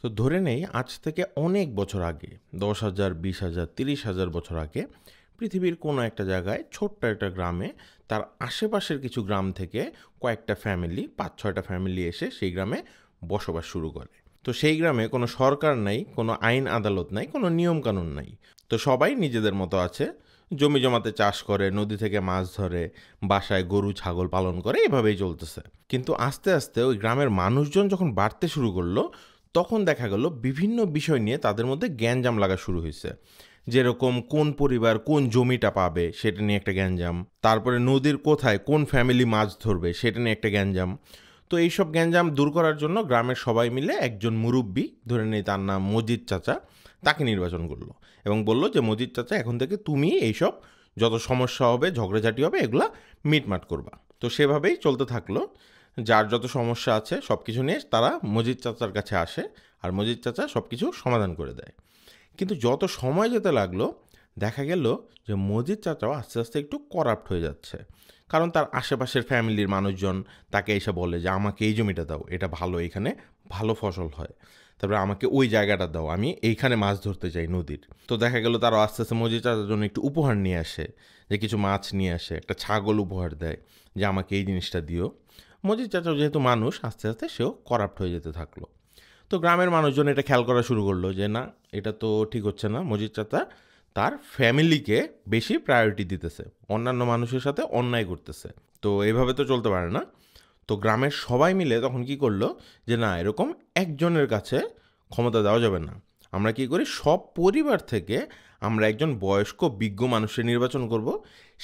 তো ধরে নেই আজ থেকে অনেক বছর আগে ১০,০০০, ২০,০০০, ৩০,০০০ বছর আগে পৃথিবীর কোনো একটা জায়গায় ছোট্ট একটা গ্রামে তার আশেপাশের কিছু গ্রাম থেকে কয়েকটা ফ্যামিলি ৫-৬টা ফ্যামিলি এসে সেই গ্রামে বসবাস শুরু করে। তো সেই গ্রামে কোনো সরকার নাই, কোনো আইন আদালত নাই, কোনো নিয়মকানুন নাই। তো সবাই নিজেদের মতো আছে, জমি জমাতে চাষ করে, নদী থেকে মাছ ধরে, বাসায় গরু ছাগল পালন করে, এভাবেই চলতেছে। কিন্তু আস্তে আস্তে ওই গ্রামের মানুষজন যখন বাড়তে শুরু করলো, তখন দেখা গেল বিভিন্ন বিষয় নিয়ে তাদের মধ্যে গ্যাঞ্জাম লাগা শুরু হয়েছে। যেরকম কোন পরিবার কোন জমিটা পাবে সেটা নিয়ে একটা গ্যাঞ্জাম, তারপরে নদীর কোথায় কোন ফ্যামিলি মাছ ধরবে সেটা নিয়ে একটা গ্যাঞ্জাম। তো এইসব গ্যাঞ্জাম দূর করার জন্য গ্রামের সবাই মিলে একজন মুরব্বি, ধরে নেই তার নাম মজিদ চাচা, তাকে নির্বাচন করলো এবং বলল যে মজিদ চাচা, এখন থেকে তুমি এইসব যত সমস্যা হবে ঝগড়াঝাটি হবে এগুলা মিটমাট করবা। তো সেভাবেই চলতে থাকলো। যার যত সমস্যা আছে সব কিছু নিয়ে তারা মজিদ চাচার কাছে আসে, আর মজিদ চাচা সব কিছু সমাধান করে দেয়। কিন্তু যত সময় যেতে লাগলো, দেখা গেল যে মজিদ চাচাও আস্তে আস্তে একটু করাপ্ট হয়ে যাচ্ছে। কারণ তার আশেপাশের ফ্যামিলির মানুষজন তাকে এসে বলে যে আমাকে এই জমিটা দাও, এটা ভালো, এখানে ভালো ফসল হয়, তারপরে আমাকে ওই জায়গাটা দাও, আমি এইখানে মাছ ধরতে চাই নদীর। তো দেখা গেল তারা আস্তে আস্তে মজিদ চাচার জন্য একটু উপহার নিয়ে আসে, যে কিছু মাছ নিয়ে আসে, একটা ছাগল উপহার দেয় যে আমাকে এই জিনিসটা দিও। মজিদ চাচাও যেহেতু মানুষ, আস্তে আস্তে সেও করাপ্ট হয়ে যেতে থাকলো। তো গ্রামের মানুষজন এটা খেয়াল করা শুরু করলো যে না, এটা তো ঠিক হচ্ছে না, মজিদ চাচা তার ফ্যামিলিকে বেশি প্রায়োরিটি দিতেছে, অন্যান্য মানুষের সাথে অন্যায় করতেছে। তো এভাবে তো চলতে পারে না। তো গ্রামের সবাই মিলে তখন কি করলো যে না, এরকম একজনের কাছে ক্ষমতা দেওয়া যাবে না। আমরা কি করি, সব পরিবার থেকে আমরা একজন বয়স্ক বিজ্ঞ মানুষের নির্বাচন করব।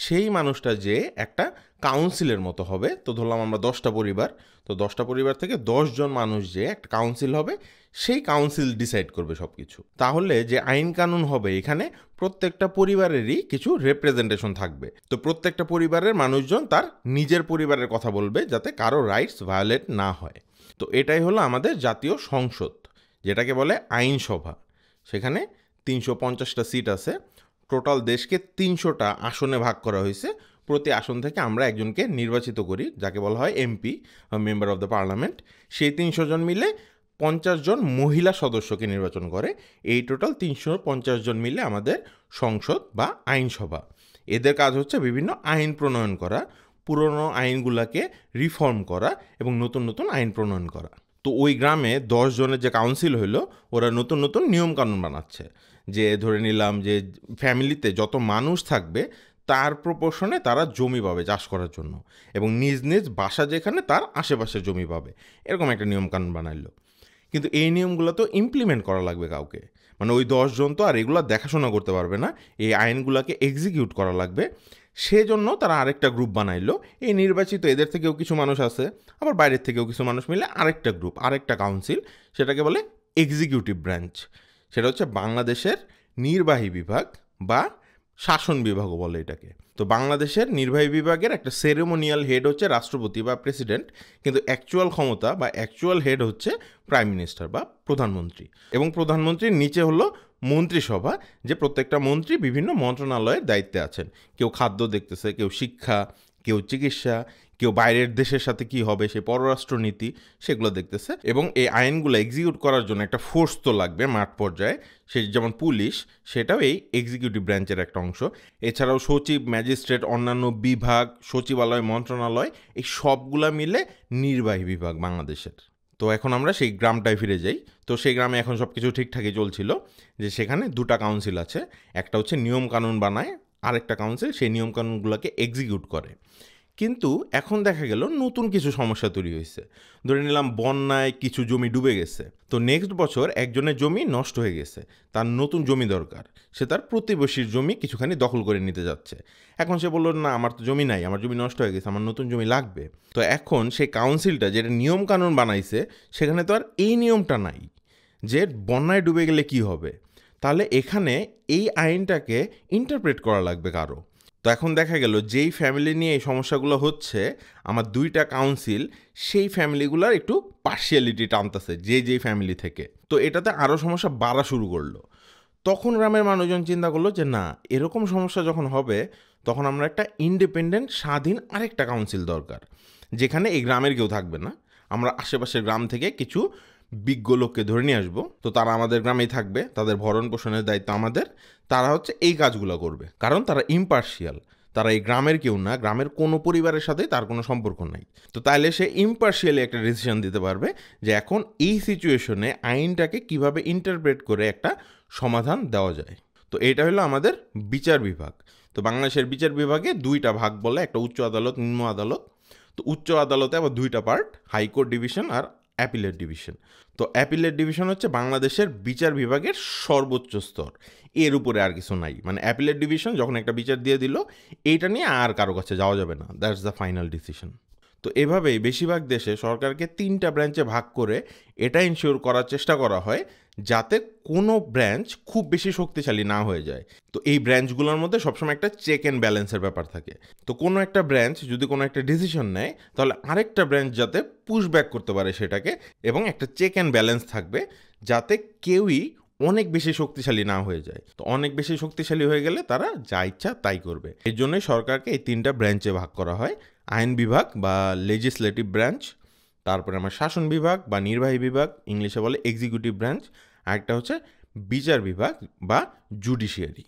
সেই মানুষটা যে একটা কাউন্সিলের মতো হবে। তো ধরলাম আমরা 10টা পরিবার, তো 10টা পরিবার থেকে 10 জন মানুষ যে একটা কাউন্সিল হবে, সেই কাউন্সিল ডিসাইড করবে সব কিছু। তাহলে যে আইন কানুন হবে এখানে প্রত্যেকটা পরিবারেরই কিছু রিপ্রেজেন্টেশন থাকবে। তো প্রত্যেকটা পরিবারের মানুষজন তার নিজের পরিবারের কথা বলবে, যাতে কারো রাইটস ভায়োলেট না হয়। তো এটাই হলো আমাদের জাতীয় সংসদ, যেটাকে বলে আইনসভা। সেখানে ৩৫০টা সিট আছে। টোটাল দেশকে ৩০০টা আসনে ভাগ করা হয়েছে। প্রতি আসন থেকে আমরা একজনকে নির্বাচিত করি, যাকে বলা হয় MP, member of the parliament. সেই ৩০০ জন মিলে 50 জন মহিলা সদস্যকে নির্বাচন করে। এই টোটাল ৩50 জন মিলে আমাদের সংসদ বা আইনসভা। এদের কাজ হচ্ছে বিভিন্ন আইন প্রণয়ন করা, পুরনো আইনগুলোকে রিফর্ম করা এবং নতুন নতুন আইন প্রণয়ন করা। তো ওই গ্রামে 10 জনের যে কাউন্সিল হইলো, ওরা নতুন নতুন নিয়মকানুন বানাচ্ছে। যে ধরে নিলাম যে ফ্যামিলিতে যত মানুষ থাকবে তার প্রপোর্শনে তারা জমি পাবে চাষ করার জন্য, এবং নিজ নিজ বাসা যেখানে তার আশেপাশে জমি পাবে, এরকম একটা নিয়মকানুন বানাইলো। কিন্তু এই নিয়মগুলো তো ইমপ্লিমেন্ট করা লাগবে কাউকে, মানে ওই 10 জন তো আর এগুলো দেখাশোনা করতে পারবে না, এই আইনগুলোকে এক্সিকিউট করা লাগবে। সেজন্য তারা আরেকটা গ্রুপ বানাইলো। এই নির্বাচিত এদের থেকেও কিছু মানুষ আছে, আবার বাইরের থেকেও কিছু মানুষ মিলে আরেকটা গ্রুপ, আরেকটা কাউন্সিল, সেটাকে বলে এক্সিকিউটিভ ব্রাঞ্চ। সেটা হচ্ছে বাংলাদেশের নির্বাহী বিভাগ বা শাসন বিভাগও বলে এটাকে। তো বাংলাদেশের নির্বাহী বিভাগের একটা সেরেমোনিয়াল হেড হচ্ছে রাষ্ট্রপতি বা প্রেসিডেন্ট, কিন্তু অ্যাকচুয়াল ক্ষমতা বা অ্যাকচুয়াল হেড হচ্ছে প্রাইম মিনিস্টার বা প্রধানমন্ত্রী। এবং প্রধানমন্ত্রীর নিচে হলো মন্ত্রিসভা, যে প্রত্যেকটা মন্ত্রী বিভিন্ন মন্ত্রণালয়ের দায়িত্বে আছেন। কেউ খাদ্য দেখতেছে, কেউ শিক্ষা, কেউ চিকিৎসা, কেউ বাইরের দেশের সাথে কি হবে সে পররাষ্ট্রনীতি, সেগুলো দেখতেছে। এবং এই আইনগুলো এক্সিকিউট করার জন্য একটা ফোর্স তো লাগবে মাঠ পর্যায়ে, সে যেমন পুলিশ, সেটাও এই এক্সিকিউটিভ ব্রাঞ্চের একটা অংশ। এছাড়াও সচিব, ম্যাজিস্ট্রেট, অন্যান্য বিভাগ, সচিবালয়, মন্ত্রণালয়, এই সবগুলা মিলে নির্বাহী বিভাগ বাংলাদেশের। তো এখন আমরা সেই গ্রামটায় ফিরে যাই। তো সেই গ্রামে এখন সব কিছু ঠিকঠাকই চলছিল, যে সেখানে 2টা কাউন্সিল আছে। একটা হচ্ছে নিয়ম কানুন বানায়, আরেকটা কাউন্সিল সেই নিয়ম কানুনগুলোকে এক্সিকিউট করে। কিন্তু এখন দেখা গেল নতুন কিছু সমস্যা তৈরি হয়েছে। ধরে নিলাম বন্যায় কিছু জমি ডুবে গেছে, তো নেক্সট বছর একজনের জমি নষ্ট হয়ে গেছে, তার নতুন জমি দরকার। সে তার প্রতিবেশীর জমি কিছুখানি দখল করে নিতে যাচ্ছে। এখন সে বলল না, আমার তো জমি নাই, আমার জমি নষ্ট হয়ে গেছে, আমার নতুন জমি লাগবে। তো এখন সেই কাউন্সিলটা যেটা নিয়ম কানুন বানাইছে, সেখানে তো আর এই নিয়মটা নাই যে বন্যায় ডুবে গেলে কি হবে। তাহলে এখানে এই আইনটাকে ইন্টারপ্রেট করা লাগবে কারো। তো এখন দেখা গেল যেই ফ্যামিলি নিয়ে এই সমস্যাগুলো হচ্ছে, আমার 2টা কাউন্সিল সেই ফ্যামিলিগুলোর একটু পার্শিয়ালিটি টানতেছে যেই ফ্যামিলি থেকে। তো এটাতে আরও সমস্যা বাড়া শুরু করলো। তখন গ্রামের মানুষজন চিন্তা করলো যে না, এরকম সমস্যা যখন হবে তখন আমরা একটা ইন্ডিপেন্ডেন্ট স্বাধীন আরেকটা কাউন্সিল দরকার, যেখানে এই গ্রামের কেউ থাকবে না। আমরা আশেপাশের গ্রাম থেকে কিছু বিজ্ঞ লোককে ধরে নিয়ে আসবো, তো তারা আমাদের গ্রামেই থাকবে, তাদের ভরণ পোষণের দায়িত্ব আমাদের, তারা হচ্ছে এই কাজগুলো করবে, কারণ তারা ইম্পার্শিয়াল, তারা এই গ্রামের কেউ না, গ্রামের কোনো পরিবারের সাথেই তার কোনো সম্পর্ক নাই। তো তাইলে সে ইম্পার্শিয়ালি একটা ডিসিশন দিতে পারবে যে এখন এই সিচুয়েশনে আইনটাকে কিভাবে ইন্টারপ্রেট করে একটা সমাধান দেওয়া যায়। তো এটা হলো আমাদের বিচার বিভাগ। তো বাংলাদেশের বিচার বিভাগে দুইটা ভাগ বলে, একটা উচ্চ আদালত, নিম্ন আদালত। তো উচ্চ আদালতে আবার দুইটা পার্ট, হাইকোর্ট ডিভিশন আর অ্যাপিলেট ডিভিশন। তো অ্যাপিলেট ডিভিশন হচ্ছে বাংলাদেশের বিচার বিভাগের সর্বোচ্চ স্তর, এর উপরে আর কিছু নাই। মানে অ্যাপিলেট ডিভিশন যখন একটা বিচার দিয়ে দিল, এইটা নিয়ে আর কারো কাছে যাওয়া যাবে না, দ্যাটস দ্য ফাইনাল ডিসিশন। তো এভাবেই বেশিরভাগ দেশে সরকারকে 3টা ব্রাঞ্চে ভাগ করে এটা ইনশিওর করার চেষ্টা করা হয় যাতে কোনো ব্রাঞ্চ খুব বেশি শক্তিশালী না হয়ে যায়। তো এই ব্রাঞ্চগুলোর মধ্যে সবসময় একটা চেক অ্যান্ড ব্যালেন্সের ব্যাপার থাকে। তো কোনো একটা ব্রাঞ্চ যদি কোনো একটা ডিসিশন নেয়, তাহলে আরেকটা ব্রাঞ্চ যাতে পুশ ব্যাক করতে পারে সেটাকে, এবং একটা চেক অ্যান্ড ব্যালেন্স থাকবে যাতে কেউই অনেক বেশি শক্তিশালী না হয়ে যায়। তো অনেক বেশি শক্তিশালী হয়ে গেলে তারা যা ইচ্ছা তাই করবে। এই জন্যই সরকারকে এই 3টা ব্রাঞ্চে ভাগ করা হয়, আইন বিভাগ বা লেজিসলেটিভ ব্রাঞ্চ, তারপরে আমার শাসন বিভাগ বা নির্বাহী বিভাগ, ইংলিশে বলে এক্সিকিউটিভ ব্রাঞ্চ, আরেকটা হচ্ছে বিচার বিভাগ বা জুডিশিয়ারি।